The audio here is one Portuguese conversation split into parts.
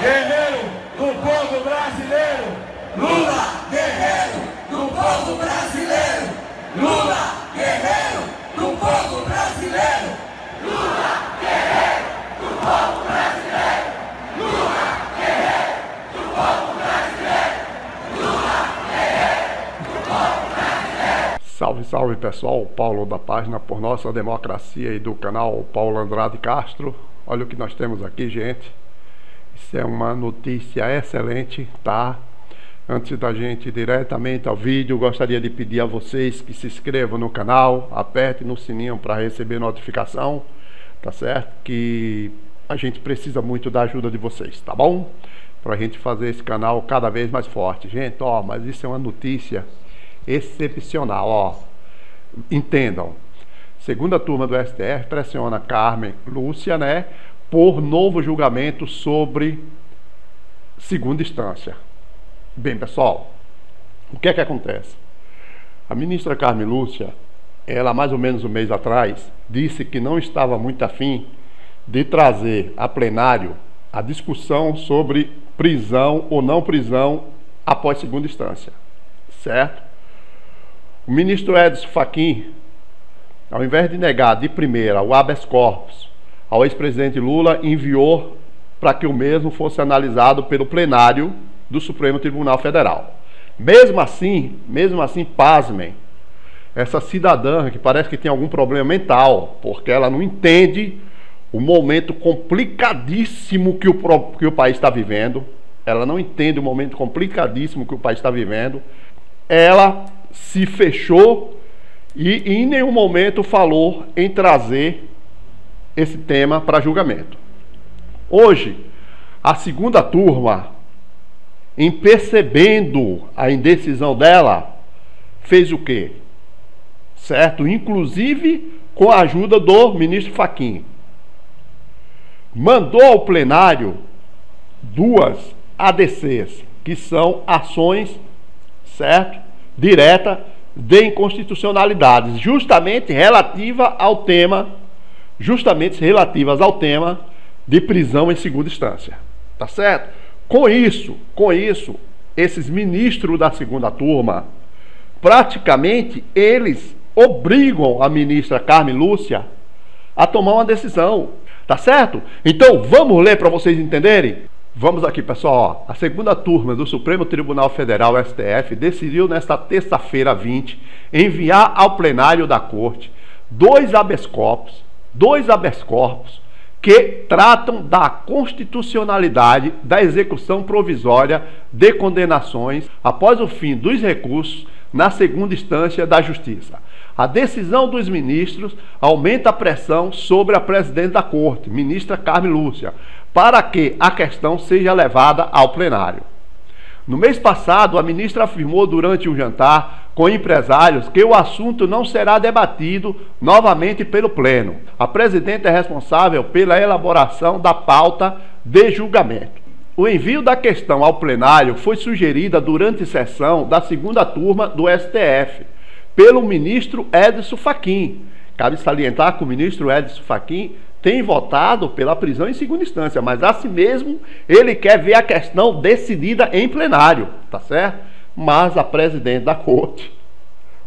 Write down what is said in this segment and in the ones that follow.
guerreiro do povo brasileiro. Lula, guerreiro do povo brasileiro. Lula, guerreiro do povo brasileiro. Lula, guerreiro do povo brasileiro. Lula, guerreiro do povo brasileiro. Lula, guerreiro do povo brasileiro. Salve, salve pessoal, Paulo da página Por Nossa Democracia e do canal Paulo Andrade Castro. Olha o que nós temos aqui, gente. Isso é uma notícia excelente, tá? Antes da gente ir diretamente ao vídeo, gostaria de pedir a vocês que se inscrevam no canal, apertem no sininho para receber notificação, tá certo? Que a gente precisa muito da ajuda de vocês, tá bom? Para a gente fazer esse canal cada vez mais forte. Gente, ó, mas isso é uma notícia excepcional, ó. Entendam. Segunda turma do STF pressiona Carmen Lúcia, né, por novo julgamento sobre segunda instância. Bem, pessoal, o que é que acontece? A ministra Carmen Lúcia, ela mais ou menos um mês atrás, disse que não estava muito afim de trazer a plenário a discussão sobre prisão ou não prisão após segunda instância, certo? O ministro Edson Fachin, ao invés de negar de primeira o habeas corpus ao ex-presidente Lula, enviou para que o mesmo fosse analisado pelo plenário do Supremo Tribunal Federal. Mesmo assim, pasmem, essa cidadã que parece que tem algum problema mental, porque ela não entende o momento complicadíssimo que o país está vivendo, ela não entende o momento complicadíssimo que o país está vivendo, ela se fechou e em nenhum momento falou em trazer esse tema para julgamento. Hoje, a segunda turma, em percebendo a indecisão dela, fez o quê? Certo? Inclusive com a ajuda do ministro Fachin. Mandou ao plenário duas ADCs, que são ações, certo? Direta de inconstitucionalidades, justamente relativas ao tema de prisão em segunda instância, tá certo? Com isso, esses ministros da segunda turma, praticamente eles obrigam a ministra Carmen Lúcia a tomar uma decisão, tá certo? Então vamos ler para vocês entenderem? Vamos aqui, pessoal, ó. A segunda turma do Supremo Tribunal Federal, STF, decidiu nesta terça-feira 20 enviar ao plenário da Corte dois habeas corpus que tratam da constitucionalidade da execução provisória de condenações após o fim dos recursos na segunda instância da Justiça. A decisão dos ministros aumenta a pressão sobre a presidente da Corte, ministra Carmen Lúcia, para que a questão seja levada ao plenário. No mês passado, a ministra afirmou durante um jantar com empresários que o assunto não será debatido novamente pelo Pleno. A presidente é responsável pela elaboração da pauta de julgamento. O envio da questão ao plenário foi sugerida durante sessão da segunda turma do STF pelo ministro Edson Fachin. Cabe salientar que o ministro Edson Fachin tem votado pela prisão em segunda instância, mas assim mesmo ele quer ver a questão decidida em plenário, tá certo? Mas a presidente da Corte,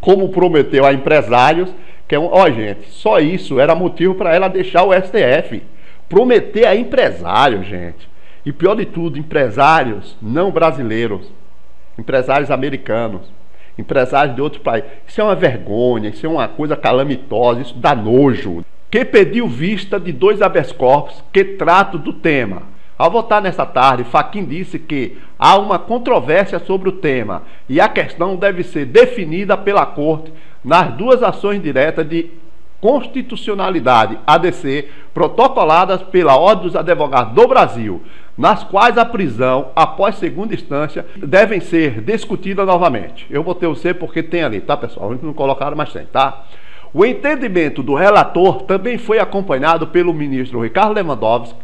como prometeu a empresários, que gente, só isso era motivo para ela deixar o STF. Prometer a empresários, gente, e pior de tudo, empresários não brasileiros, empresários americanos, empresários de outros países. Isso é uma vergonha, isso é uma coisa calamitosa, isso dá nojo. Que pediu vista de dois habeas corpus que tratam do tema. Ao votar nesta tarde, Fachin disse que há uma controvérsia sobre o tema e a questão deve ser definida pela Corte nas duas ações diretas de constitucionalidade, ADC, protocoladas pela Ordem dos Advogados do Brasil, nas quais a prisão após segunda instância devem ser discutida novamente. Eu botei o C porque tem ali, tá, pessoal? Não colocaram, mas tem, tá? O entendimento do relator também foi acompanhado pelo ministro Ricardo Lewandowski.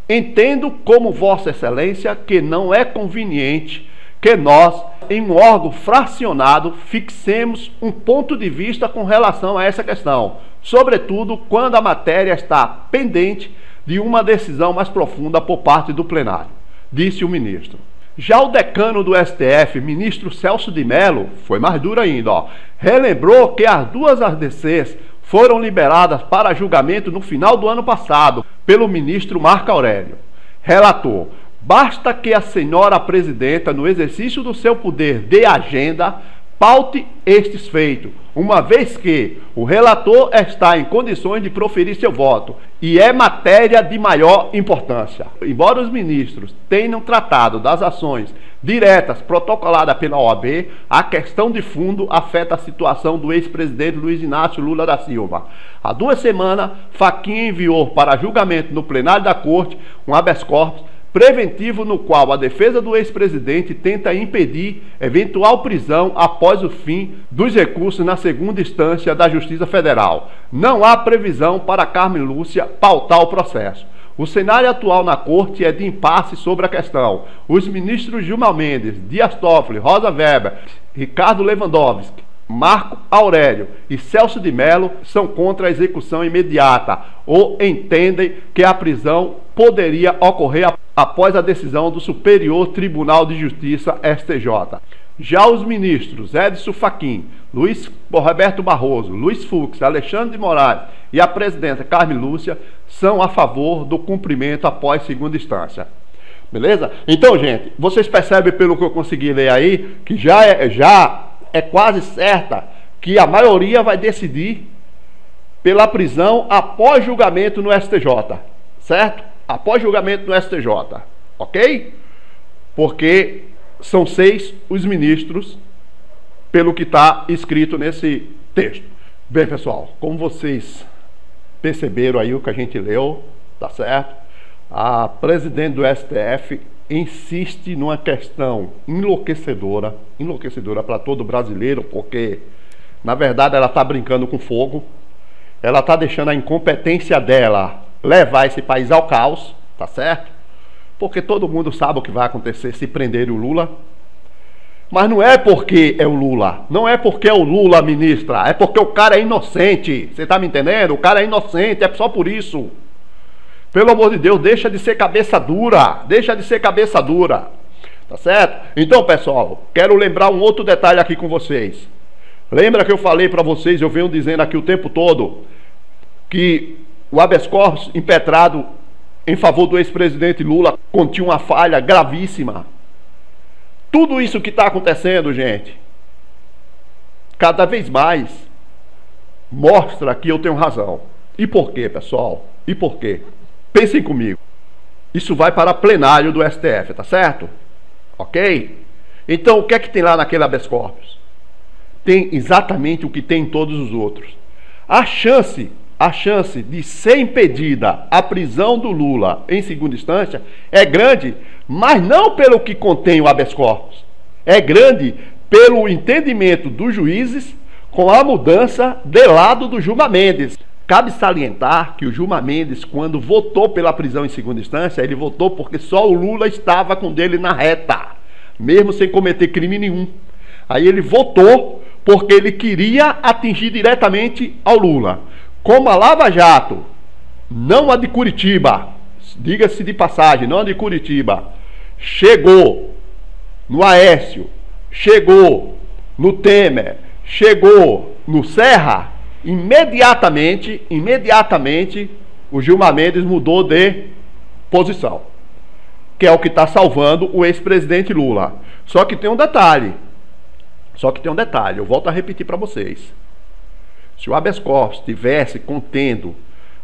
Entendo como Vossa Excelência que não é conveniente que nós, em um órgão fracionado, fixemos um ponto de vista com relação a essa questão, sobretudo quando a matéria está pendente de uma decisão mais profunda por parte do plenário. disse o ministro. Já o decano do STF, ministro Celso de Mello, foi mais duro ainda, relembrou que as duas ADCs foram liberadas para julgamento no final do ano passado pelo ministro Marco Aurélio. Relator: basta que a senhora presidenta, no exercício do seu poder de agenda, paute estes feitos, uma vez que o relator está em condições de proferir seu voto e é matéria de maior importância. Embora os ministros tenham tratado das ações diretas protocoladas pela OAB, a questão de fundo afeta a situação do ex-presidente Luiz Inácio Lula da Silva. Há 2 semanas, Fachin enviou para julgamento no plenário da Corte um habeas corpus preventivo no qual a defesa do ex-presidente tenta impedir eventual prisão após o fim dos recursos na segunda instância da Justiça Federal. Não há previsão para Carmen Lúcia pautar o processo. O cenário atual na Corte é de impasse sobre a questão. Os ministros Gilmar Mendes, Dias Toffoli, Rosa Weber, Ricardo Lewandowski, Marco Aurélio e Celso de Mello são contra a execução imediata ou entendem que a prisão poderia ocorrer após a decisão do Superior Tribunal de Justiça, STJ. Já os ministros Edson Fachin, Luiz Roberto Barroso, Luiz Fux, Alexandre de Moraes e a presidenta Carmen Lúcia são a favor do cumprimento após segunda instância. Beleza? Então, gente, vocês percebem pelo que eu consegui ler aí, que já é quase certa que a maioria vai decidir pela prisão após julgamento no STJ, certo? Após julgamento no STJ, ok? Porque são 6 os ministros, pelo que está escrito nesse texto. Bem, pessoal, como vocês perceberam aí o que a gente leu, tá certo? A presidente do STF insiste numa questão enlouquecedora para todo brasileiro, porque, na verdade, ela está brincando com fogo, ela está deixando a incompetência dela levar esse país ao caos, tá certo? Porque todo mundo sabe o que vai acontecer se prenderem o Lula. Mas não é porque é o Lula, não é porque é o Lula, ministra, é porque o cara é inocente, você tá me entendendo? O cara é inocente, é só por isso. Pelo amor de Deus, deixa de ser cabeça dura, tá certo? Então, pessoal, quero lembrar um outro detalhe aqui com vocês. Lembra que eu falei para vocês, eu venho dizendo aqui o tempo todo, que o habeas corpus impetrado em favor do ex-presidente Lula continha uma falha gravíssima. Tudo isso que está acontecendo, gente, cada vez mais mostra que eu tenho razão. E por quê, pessoal? E por quê? Pensem comigo. Isso vai para plenário do STF, tá certo? Ok? Então, o que é que tem lá naquele habeas corpus? Tem exatamente o que tem em todos os outros. A chance de ser impedida a prisão do Lula em segunda instância é grande, mas não pelo que contém o habeas corpus. É grande pelo entendimento dos juízes com a mudança de lado do Gilmar Mendes. Cabe salientar que o Gilmar Mendes, quando votou pela prisão em segunda instância, ele votou porque só o Lula estava com dele na reta, mesmo sem cometer crime nenhum. Aí ele votou porque ele queria atingir diretamente ao Lula. Como a Lava Jato, não a de Curitiba, diga-se de passagem, não a de Curitiba, chegou no Aécio, chegou no Temer, chegou no Serra, imediatamente o Gilmar Mendes mudou de posição, que é o que está salvando o ex-presidente Lula. Só que tem um detalhe, eu volto a repetir para vocês. Se o habeas corpus estivesse contendo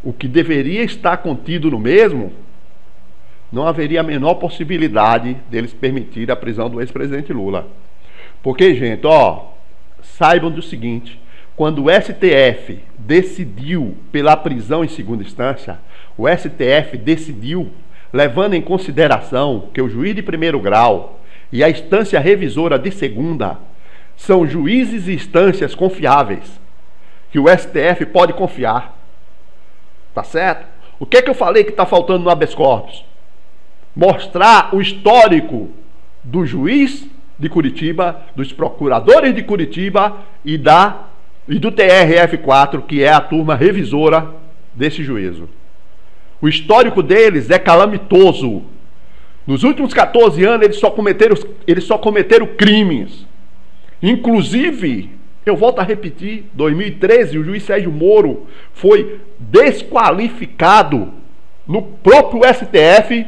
o que deveria estar contido no mesmo, não haveria a menor possibilidade deles permitir a prisão do ex-presidente Lula. Porque, gente, saibam do seguinte, quando o STF decidiu pela prisão em segunda instância, o STF decidiu levando em consideração que o juiz de primeiro grau e a instância revisora de segunda são juízes e instâncias confiáveis, que o STF pode confiar. Tá certo? O que é que eu falei que está faltando no habeas corpus? Mostrar o histórico do juiz de Curitiba, dos procuradores de Curitiba e do TRF4, que é a turma revisora desse juízo. O histórico deles é calamitoso. Nos últimos 14 anos, eles só cometeram crimes. Inclusive, eu volto a repetir, 2013, o juiz Sérgio Moro foi desqualificado no próprio STF,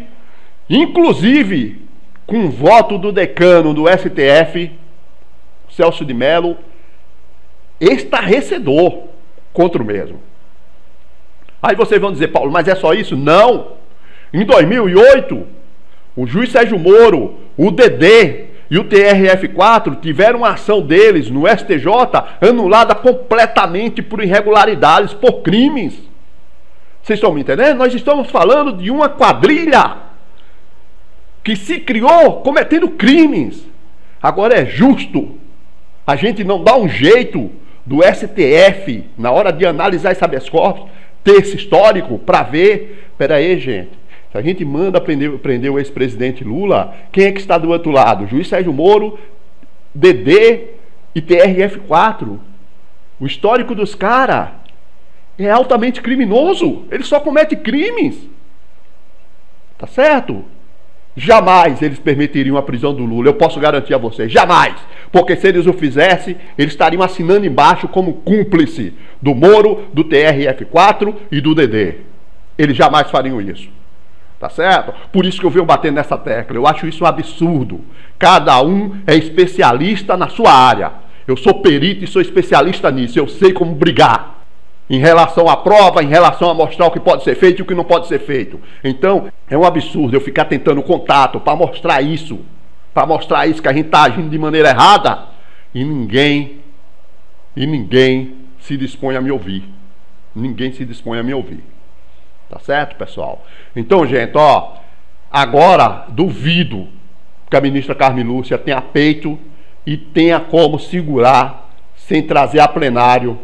inclusive com voto do decano do STF, Celso de Mello, estarrecedor contra o mesmo. Aí vocês vão dizer, Paulo, mas é só isso? Não! Em 2008, o juiz Sérgio Moro, o DD e o TRF4 tiveram uma ação deles no STJ anulada completamente por irregularidades, por crimes. Vocês estão me entendendo? Nós estamos falando de uma quadrilha que se criou cometendo crimes. Agora é justo a gente não dar um jeito do STF, na hora de analisar esse habeas corpus, ter esse histórico para ver, peraí, gente, se a gente manda prender o ex-presidente Lula, quem é que está do outro lado? Juiz Sérgio Moro, DD e TRF4. O histórico dos caras é altamente criminoso. Ele só comete crimes. Tá certo? Jamais eles permitiriam a prisão do Lula, eu posso garantir a vocês, jamais, porque se eles o fizessem, eles estariam assinando embaixo como cúmplice do Moro, do TRF4 e do DD. Eles jamais fariam isso, tá certo? Por isso que eu venho batendo nessa tecla, eu acho isso um absurdo. Cada um é especialista na sua área. Eu sou perito e sou especialista nisso, eu sei como brigar em relação à prova, em relação a mostrar o que pode ser feito e o que não pode ser feito. Então, é um absurdo eu ficar tentando contato para mostrar isso que a gente está agindo de maneira errada e ninguém se dispõe a me ouvir. Ninguém se dispõe a me ouvir. Tá certo, pessoal? Então, gente, agora duvido que a ministra Carmen Lúcia tenha peito e tenha como segurar sem trazer a plenário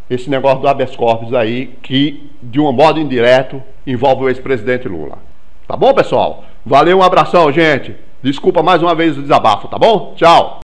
esse negócio do habeas corpus aí, que de um modo indireto envolve o ex-presidente Lula. Tá bom, pessoal? Valeu, um abração, gente. Desculpa mais uma vez o desabafo, tá bom? Tchau.